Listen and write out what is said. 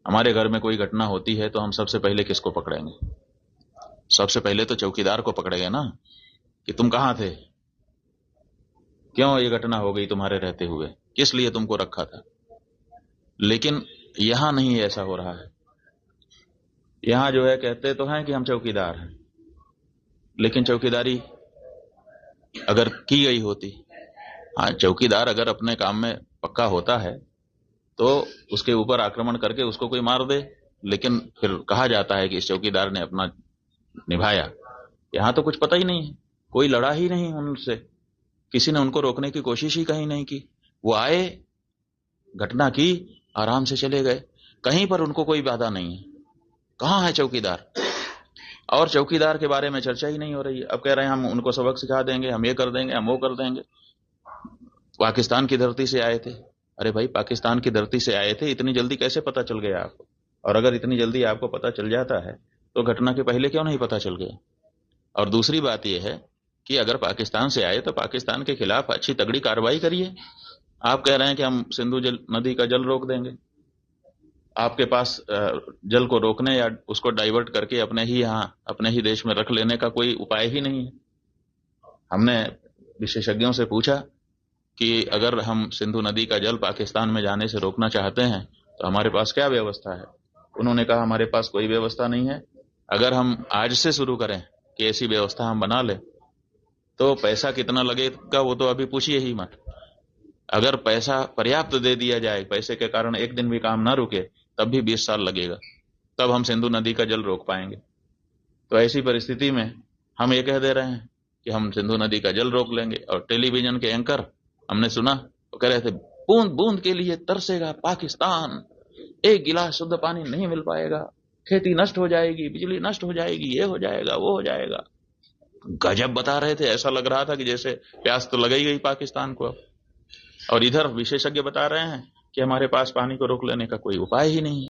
हमारे घर में कोई घटना होती है तो हम सबसे पहले किसको पकड़ेंगे? सबसे पहले तो चौकीदार को पकड़ेंगे ना, कि तुम कहां थे, क्यों ये घटना हो गई तुम्हारे रहते हुए, किस लिए तुमको रखा था। लेकिन यहां नहीं ऐसा हो रहा है। यहां जो है कहते तो हैं कि हम चौकीदार हैं, लेकिन चौकीदारी अगर की गई होती, हाँ चौकीदार अगर अपने काम में पक्का होता है तो उसके ऊपर आक्रमण करके उसको कोई मार दे, लेकिन फिर कहा जाता है कि इस चौकीदार ने अपना निभाया। यहां तो कुछ पता ही नहीं है, कोई लड़ा ही नहीं उनसे, किसी ने उनको रोकने की कोशिश ही कहीं नहीं की। वो आए, घटना की, आराम से चले गए, कहीं पर उनको कोई बाधा नहीं है। कहां है चौकीदार? और चौकीदार के बारे में चर्चा ही नहीं हो रही है। अब कह रहे हैं हम उनको सबक सिखा देंगे, हम ये कर देंगे, हम वो कर देंगे। पाकिस्तान की धरती से आए थे। अरे भाई, पाकिस्तान की धरती से आए थे, इतनी जल्दी कैसे पता चल गया आपको? और अगर इतनी जल्दी आपको पता चल जाता है तो घटना के पहले क्यों नहीं पता चल गया? और दूसरी बात यह है कि अगर पाकिस्तान से आए तो पाकिस्तान के खिलाफ अच्छी तगड़ी कार्रवाई करिए। आप कह रहे हैं कि हम सिंधु नदी का जल रोक देंगे। आपके पास जल को रोकने या उसको डाइवर्ट करके अपने ही यहाँ अपने ही देश में रख लेने का कोई उपाय ही नहीं है। हमने विशेषज्ञों से पूछा कि अगर हम सिंधु नदी का जल पाकिस्तान में जाने से रोकना चाहते हैं तो हमारे पास क्या व्यवस्था है। उन्होंने कहा हमारे पास कोई व्यवस्था नहीं है। अगर हम आज से शुरू करें कि ऐसी व्यवस्था हम बना लें तो पैसा कितना लगेगा वो तो अभी पूछिए ही मत। अगर पैसा पर्याप्त दे दिया जाए, पैसे के कारण एक दिन भी काम ना रुके, तब भी 20 साल लगेगा, तब हम सिंधु नदी का जल रोक पाएंगे। तो ऐसी परिस्थिति में हम ये कह दे रहे हैं कि हम सिंधु नदी का जल रोक लेंगे। और टेलीविजन के एंकर हमने सुना तो कह रहे थे बूंद बूंद के लिए तरसेगा पाकिस्तान, एक गिलास शुद्ध पानी नहीं मिल पाएगा, खेती नष्ट हो जाएगी, बिजली नष्ट हो जाएगी, ये हो जाएगा, वो हो जाएगा। गजब बता रहे थे, ऐसा लग रहा था कि जैसे प्यास तो लग ही गई पाकिस्तान को। और इधर विशेषज्ञ बता रहे हैं कि हमारे पास पानी को रोक लेने का कोई उपाय ही नहीं है।